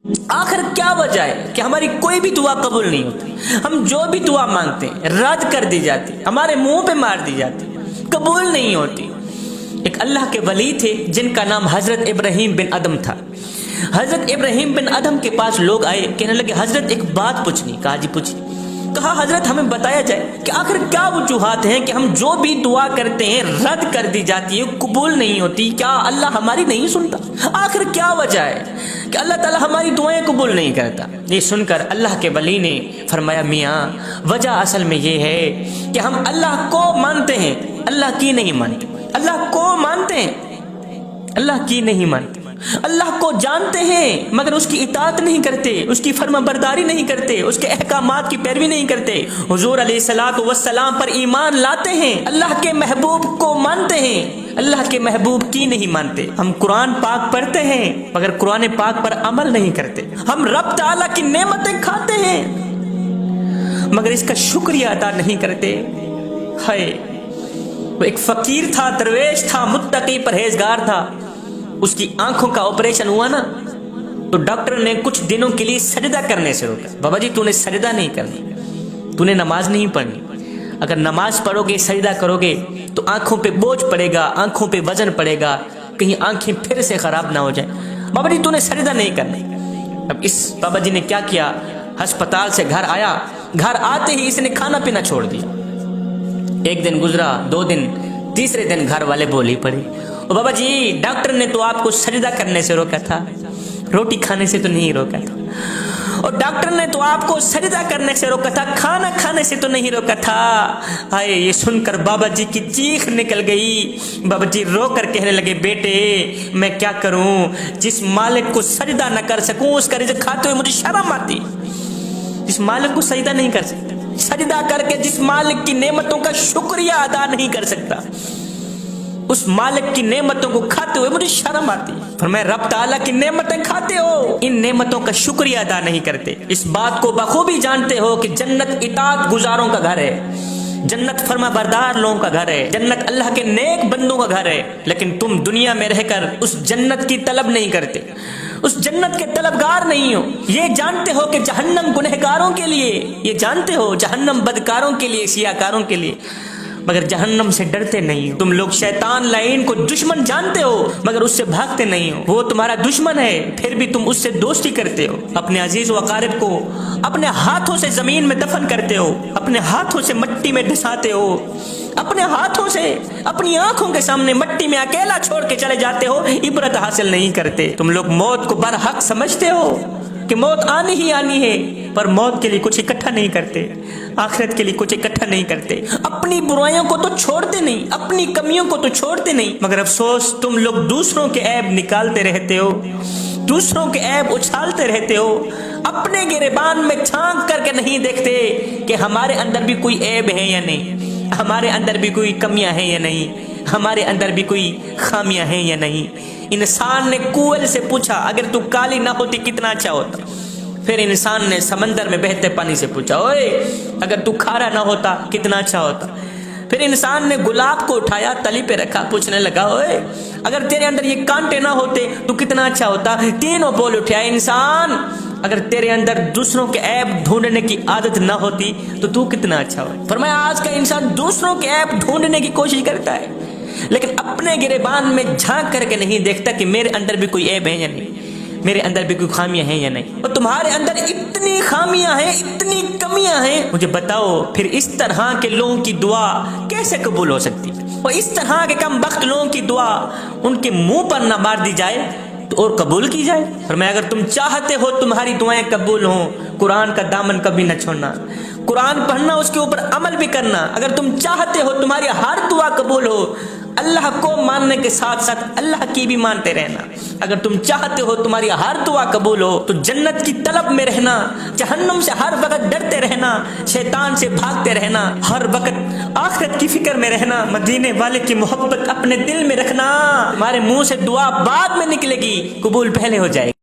آخر کیا وجہ ہے کہ ہماری کوئی بھی دعا قبول نہیں ہوتی؟ ہم جو بھی دعا مانگتے ہیں رد کر دی جاتی، ہمارے منہ پہ مار دی جاتی، قبول نہیں ہوتی۔ ایک اللہ کے ولی تھے جن کا نام حضرت ابراہیم بن ادم تھا۔ حضرت ابراہیم بن ادم کے پاس لوگ آئے، کہنے لگے حضرت ایک بات پوچھنی۔ کہا جی پوچھیں۔ کہا حضرت ہمیں بتایا جائے کہ آخر کیا وجوہات ہیں کہ ہم جو بھی دعا کرتے ہیں رد کر دی جاتی ہے، قبول نہیں ہوتی؟ کیا اللہ ہماری نہیں سنتا؟ آخر کیا وجہ ہے کہ اللہ تعالیٰ ہماری دعائیں قبول نہیں کرتا؟ یہ سن کر اللہ کے ولی نے فرمایا میاں وجہ اصل میں یہ ہے کہ ہم اللہ کو مانتے ہیں، اللہ کی نہیں مانتے۔ اللہ کو مانتے ہیں، اللہ کی نہیں مانتے۔ اللہ کو جانتے ہیں مگر اس کی اطاعت نہیں کرتے، اس کی فرما برداری نہیں کرتے، اس کے احکامات کی پیروی نہیں کرتے۔ حضور علیہ الصلوۃ والسلام پر ایمان لاتے ہیں، اللہ کے محبوب کو مانتے ہیں، اللہ کے محبوب کی نہیں مانتے۔ ہم قرآن پاک پڑھتے ہیں مگر قرآن پاک پر عمل نہیں کرتے۔ ہم رب تعالیٰ کی نعمتیں کھاتے ہیں مگر اس کا شکریہ ادا نہیں کرتے۔ ہائے، وہ ایک فقیر تھا، درویش تھا، متقی پرہیزگار تھا۔ اس کی آنکھوں کا آپریشن ہوا نا تو ڈاکٹر نے کچھ دنوں کے لیے سجدہ کرنے سے روکا۔ بابا جی تو نے سجدہ نہیں کرنا، تو نے نماز نہیں پڑھنی۔ اگر نماز پڑھو گے سجدہ کرو گے تو آنکھوں پہ بوجھ پڑے گا، آنکھوں پہ وزن پڑے گا، کہیں آنکھیں پھر سے خراب نہ ہو جائیں۔ بابا جی تو نے سجدہ نہیں کرنا۔ اب اس بابا جی نے کیا کیا، ہسپتال سے گھر آیا، گھر آتے ہی اس نے کھانا پینا چھوڑ دیا۔ ایک دن گزرا، 2 دن، تیسرے دن گھر والے بولی پڑے، بابا جی ڈاکٹر نے تو آپ کو سجدہ کرنے سے روکا تھا، روٹی کھانے سے تو نہیں روکا تھا، اور ڈاکٹر نے تو آپ کو سجدہ کرنے سے روکا تھا، کھانا کھانے سے تو نہیں روکا تھا۔ ہائے، یہ سن کر بابا جی کی چیخ نکل گئی۔ بابا جی رو کر کہنے لگے بیٹے میں کیا کروں، جس مالک کو سجدہ نہ کر سکوں اس کا رزق کھاتے ہوئے مجھے شرم آتی۔ جس مالک کو سجدہ نہیں کر سکتا، سجدہ کر کے جس مالک کی نعمتوں کا شکریہ ادا نہیں کر سکتا، اس مالک کی نعمتوں کو کھاتے ہوئے مجھے شرم آتی۔ فرمایا رب تعالیٰ کی نعمتیں کھاتے ہو، ان نعمتوں کا شکریہ ادا نہیں کرتے۔ اس بات کو بخوبی جانتے ہو کہ جنت اطاعت گزاروں کا گھر ہے، جنت فرما بردار لوگوں کا گھر ہے، جنت اللہ کے نیک بندوں کا گھر ہے، لیکن تم دنیا میں رہ کر اس جنت کی طلب نہیں کرتے، اس جنت کے طلبگار نہیں ہو۔ یہ جانتے ہو کہ جہنم گنہگاروں کے لیے، یہ جانتے ہو جہنم بدکاروں کے لیے، سیاکاروں کے لیے، مگر جہنم سے ڈرتے نہیں ہو۔ تم لوگ شیطان لعین کو دشمن جانتے ہو مگر اس سے بھاگتے نہیں ہو۔ وہ تمہارا دشمن ہے پھر بھی تم اس سے دوستی کرتے ہو۔ اپنے عزیز و اقارب کو اپنے ہاتھوں سے زمین میں دفن کرتے ہو، اپنے ہاتھوں سے مٹی میں ڈساتے ہو، اپنے ہاتھوں سے اپنی آنکھوں کے سامنے مٹی میں اکیلا چھوڑ کے چلے جاتے ہو، عبرت حاصل نہیں کرتے۔ تم لوگ موت کو برحق سمجھتے ہو کہ موت آنی ہی آنی ہے، پر موت کے لیے کچھ اکٹھا نہیں کرتے، آخرت کے لیے کچھ اکٹھا نہیں کرتے۔ اپنی برائیوں کو تو چھوڑتے نہیں، اپنی کمیوں کو تو چھوڑتے نہیں، مگر افسوس تم لوگ دوسروں کے عیب نکالتے رہتے ہو، دوسروں کے عیب اچھالتے رہتے ہو، اپنے گریبان میں چھانک کر کے نہیں دیکھتے کہ ہمارے اندر بھی کوئی عیب ہے یا نہیں، ہمارے اندر بھی کوئی کمیاں ہیں یا نہیں، ہمارے اندر بھی کوئی خامیاں ہیں یا نہیں۔ انسان نے کوئل سے پوچھا اگر تو کالی نہ ہوتی کتنا اچھا ہوتا۔ پھر انسان نے سمندر میں بہتے پانی سے پوچھا اوئے اگر تو کھارا نہ ہوتا کتنا اچھا ہوتا۔ پھر انسان نے گلاب کو اٹھایا، تلی پہ رکھا، پوچھنے لگا اوئے اگر تیرے اندر یہ کانٹے نہ ہوتے تو کتنا اچھا ہوتا۔ تینوں بول اٹھا انسان اگر تیرے اندر دوسروں کے عیب ڈھونڈنے کی عادت نہ ہوتی تو کتنا اچھا ہوتا۔ فرمایا آج کا انسان دوسروں کے عیب ڈھونڈنے کی کوشش کرتا ہے لیکن اپنے گریبان میں جھانک کر کے نہیں دیکھتا کہ میرے اندر بھی کوئی عیب ہے یا نہیں، میرے اندر بھی کوئی خامیاں ہیں یا نہیں۔ اور تمہارے اندر اتنی خامیاں ہیں، اتنی کمیاں ہیں، مجھے بتاؤ پھر اس طرح کے لوگوں کی دعا کیسے قبول ہو سکتی؟ اور اس طرح کے کم بخت لوگوں کی دعا ان کے منہ پر نہ مار دی جائے تو اور قبول کی جائے۔ فرمایا اگر تم چاہتے ہو تمہاری دعائیں قبول ہوں، قرآن کا دامن کبھی نہ چھوڑنا، قرآن پڑھنا، اس کے اوپر عمل بھی کرنا۔ اگر تم چاہتے ہو تمہاری ہر دعا قبول ہو، اللہ کو ماننے کے ساتھ ساتھ اللہ کی بھی مانتے رہنا۔ اگر تم چاہتے ہو تمہاری ہر دعا قبول ہو تو جنت کی طلب میں رہنا، جہنم سے ہر وقت ڈرتے رہنا، شیطان سے بھاگتے رہنا، ہر وقت آخرت کی فکر میں رہنا، مدینے والے کی محبت اپنے دل میں رکھنا۔ ہمارے منہ سے دعا بعد میں نکلے گی، قبول پہلے ہو جائے گی۔